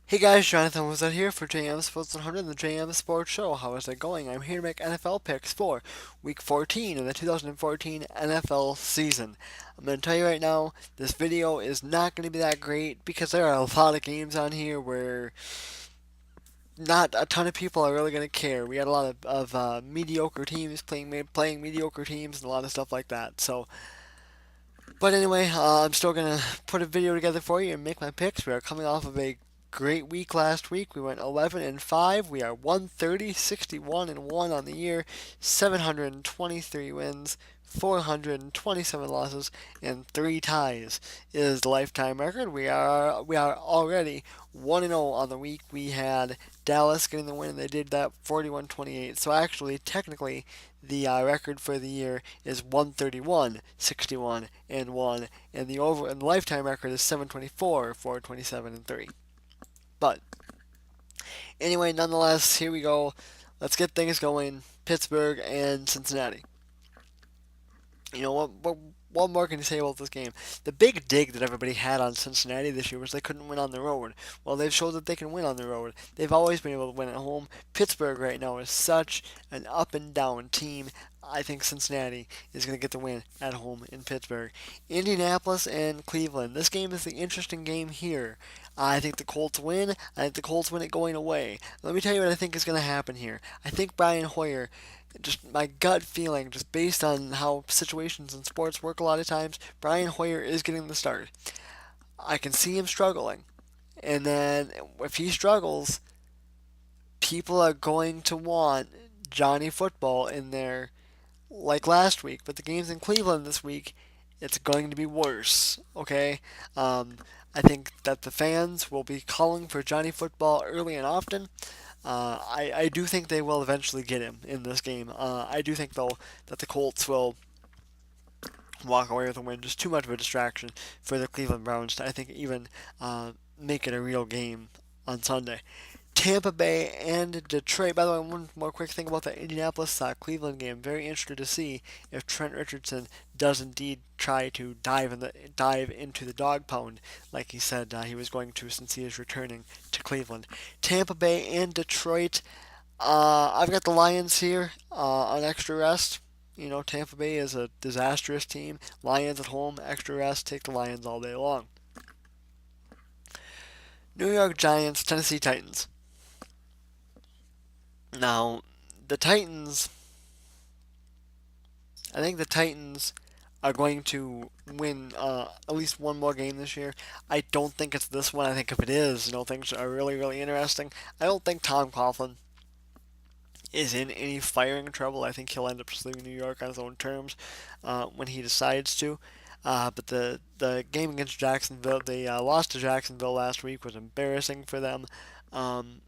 Hey guys, Jonathan was out here for JM Sports 100 and the JM Sports Show. How is it going? I'm here to make NFL picks for Week 14 in the 2014 NFL season. I'm going to tell you right now, this video is not going to be that great because there are a lot of games on here where not a ton of people are really going to care. We had a lot of mediocre teams playing mediocre teams and a lot of stuff like that. But anyway, I'm still gonna put a video together for you and make my picks. We are coming off of a great week last week. We went 11 and 5. We are 130, 61 and 1 on the year, 723 wins, 427 losses, and 3 ties is the lifetime record. We are already 1 and 0 on the week. We had Dallas getting the win, and they did that 41-28. So actually, technically, the record for the year is 131, 61 and 1, and the lifetime record is 724, 427 and 3. But anyway, nonetheless, here we go. Let's get things going. Pittsburgh and Cincinnati. You know what more can you say about this game? The big dig that everybody had on Cincinnati this year was they couldn't win on the road. Well, they've showed that they can win on the road. They've always been able to win at home. Pittsburgh right now is such an up and down team. I think Cincinnati is going to get the win at home in Pittsburgh. Indianapolis and Cleveland. This game is the interesting game here. I think the Colts win. I think the Colts win it going away. Let me tell you what I think is going to happen here. I think Brian Hoyer, just my gut feeling, just based on how situations in sports work a lot of times, Brian Hoyer is getting the start. I can see him struggling. And then if he struggles, people are going to want Johnny Football in there like last week. But the games in Cleveland this week, it's going to be worse. Okay? I think that the fans will be calling for Johnny Football early and often. I do think they will eventually get him in this game. I do think, though, that the Colts will walk away with a win. Just too much of a distraction for the Cleveland Browns to, I think, even make it a real game on Sunday. Tampa Bay and Detroit. By the way, one more quick thing about the Indianapolis Cleveland game. Very interested to see if Trent Richardson does indeed try to dive into the dog pound like he said he was going to since he is returning to Cleveland. Tampa Bay and Detroit. I've got the Lions here on extra rest. You know, Tampa Bay is a disastrous team. Lions at home, extra rest. Take the Lions all day long. New York Giants, Tennessee Titans. Now, the Titans, I think the Titans are going to win at least one more game this year. I don't think it's this one. I think if it is, things are really, really interesting. I don't think Tom Coughlin is in any firing trouble. I think he'll end up just leaving New York on his own terms when he decides to. But the game against Jacksonville, they lost to Jacksonville last week, was embarrassing for them. Um,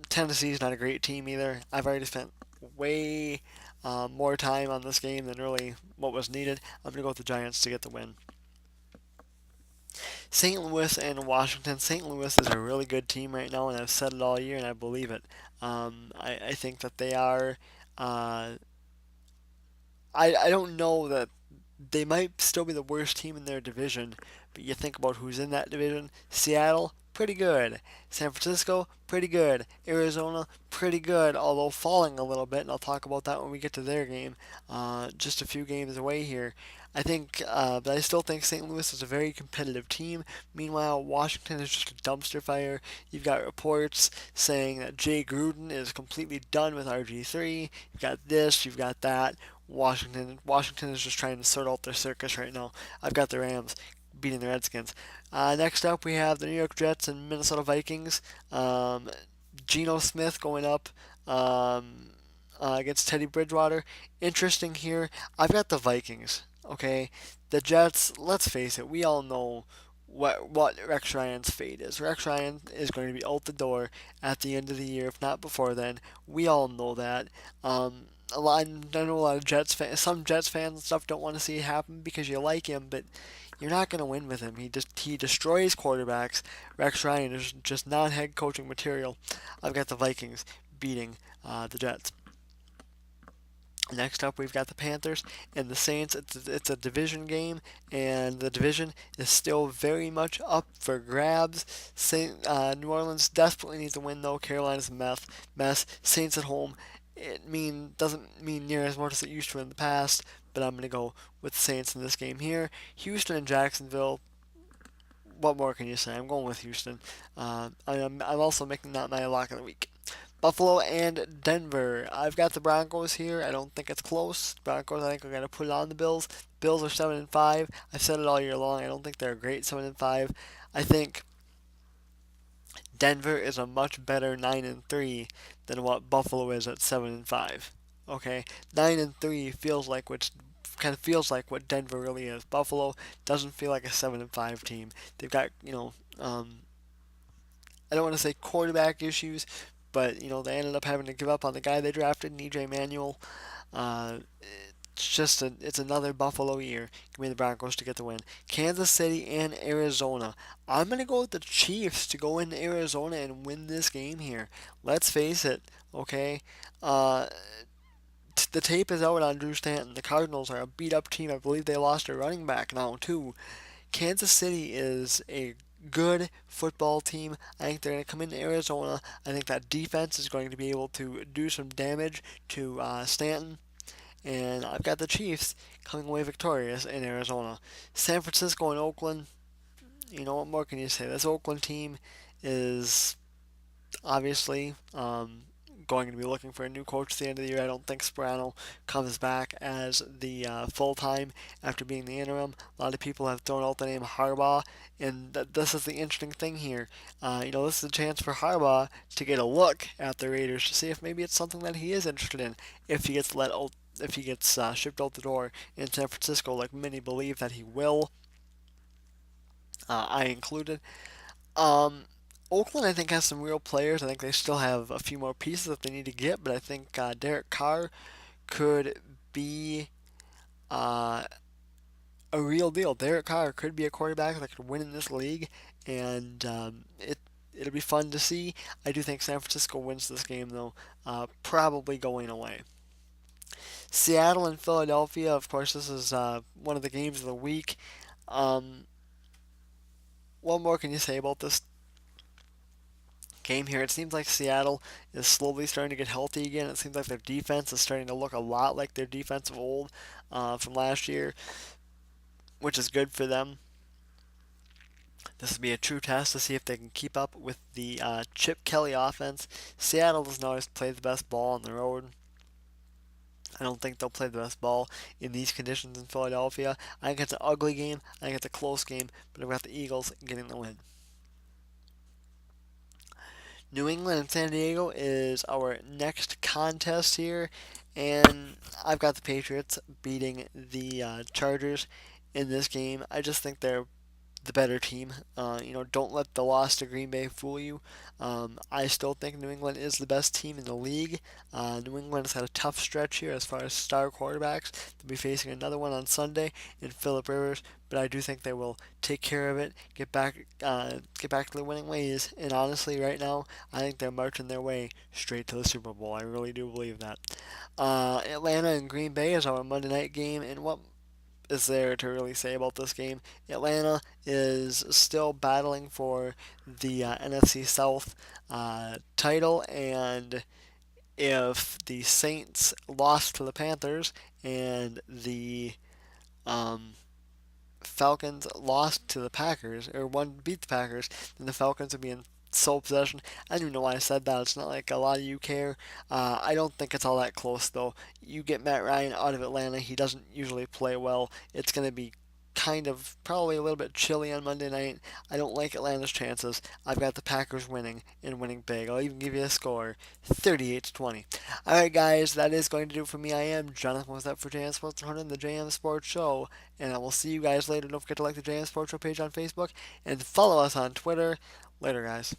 Tennessee's not a great team either. I've already spent way more time on this game than really what was needed. I'm going to go with the Giants to get the win. St. Louis and Washington. St. Louis is a really good team right now, and I've said it all year, and I believe it. I think that they are. Uh, I don't know that they might still be the worst team in their division, but you think about who's in that division. Seattle, pretty good. San Francisco, pretty good. Arizona, pretty good, although falling a little bit, and I'll talk about that when we get to their game. Just a few games away here. But I still think St. Louis is a very competitive team. Meanwhile, Washington is just a dumpster fire. You've got reports saying that Jay Gruden is completely done with RG3. You've got this, you've got that. Washington is just trying to sort out their circus right now. I've got the Rams beating the Redskins. Next up, we have the New York Jets and Minnesota Vikings. Geno Smith going up against Teddy Bridgewater. Interesting here. I've got the Vikings. Okay, the Jets. Let's face it. We all know what Rex Ryan's fate is. Rex Ryan is going to be out the door at the end of the year, if not before then. We all know that. I know a lot of some Jets fans and stuff don't want to see it happen because you like him, but you're not going to win with him. He destroys quarterbacks. Rex Ryan is just not head coaching material. I've got the Vikings beating the Jets. Next up, we've got the Panthers and the Saints. It's a division game, and the division is still very much up for grabs. New Orleans desperately needs a win, though. Carolina's a mess. Saints at home, doesn't mean near as much as it used to in the past, but I'm going to go with the Saints in this game here. Houston and Jacksonville, what more can you say? I'm going with Houston. I'm also making that my lock of the week. Buffalo and Denver. I've got the Broncos here. I don't think it's close. Broncos, I think, are going to put it on the Bills. Bills are 7-5. I've said it all year long. I don't think they're a great 7-5. I think Denver is a much better 9-3 than what Buffalo is at 7-5. Okay, 9-3 feels like which kind of feels like what Denver really is. Buffalo doesn't feel like a 7-5 team. They've got I don't want to say quarterback issues, but they ended up having to give up on the guy they drafted, EJ Manuel. Uh, it's another Buffalo year. Give me the Broncos to get the win. Kansas City and Arizona. I'm gonna go with the Chiefs to go into Arizona and win this game here. Let's face it, okay. Uh, the tape is out on Drew Stanton. The Cardinals are a beat up team. I believe they lost their running back now too. Kansas City is a good football team. I think they're going to come into Arizona. I think that defense is going to be able to do some damage to Stanton. And I've got the Chiefs coming away victorious in Arizona. San Francisco and Oakland. What more can you say? This Oakland team is obviously going to be looking for a new coach at the end of the year. I don't think Sperano comes back as the full time after being the interim. A lot of people have thrown out the name Harbaugh, and this is the interesting thing here. This is a chance for Harbaugh to get a look at the Raiders to see if maybe it's something that he is interested in. If he gets shipped out the door in San Francisco, like many believe that he will, I included. Um, Oakland, I think, has some real players. I think they still have a few more pieces that they need to get, but I think Derek Carr could be uh, a real deal. Derek Carr could be a quarterback that could win in this league, and it'll be fun to see. I do think San Francisco wins this game, though, probably going away. Seattle and Philadelphia, of course, this is one of the games of the week. Um, what more can you say about this game here? It seems like Seattle is slowly starting to get healthy again. It seems like their defense is starting to look a lot like their defense of old from last year, which is good for them. This will be a true test to see if they can keep up with the Chip Kelly offense. Seattle doesn't always play the best ball on the road. I don't think they'll play the best ball in these conditions in Philadelphia. I think it's an ugly game. I think it's a close game, but I've got the Eagles getting the win. New England and San Diego is our next contest here, and I've got the Patriots beating the Chargers in this game. I just think they're the better team. Don't let the loss to Green Bay fool you. I still think New England is the best team in the league. New England has had a tough stretch here as far as star quarterbacks. They'll be facing another one on Sunday in Philip Rivers, but I do think they will take care of it, get back to the winning ways. And honestly, right now, I think they're marching their way straight to the Super Bowl. I really do believe that. Atlanta and Green Bay is our Monday night game, and what is there to really say about this game? Atlanta is still battling for the NFC South title, and if the Saints lost to the Panthers and the um, Falcons lost to the Packers, or one beat the Packers, then the Falcons would be in sole possession. I don't even know why I said that. It's not like a lot of you care. I don't think it's all that close, though. You get Matt Ryan out of Atlanta. He doesn't usually play well. It's going to be kind of probably a little bit chilly on Monday night. I don't like Atlanta's chances. I've got the Packers winning and winning big. I'll even give you a score, 38-20. All right, guys, that is going to do it for me. I am Jonathan with that for JM Sports 100 and the JM Sports Show, and I will see you guys later. Don't forget to like the JM Sports Show page on Facebook and follow us on Twitter. Later, guys.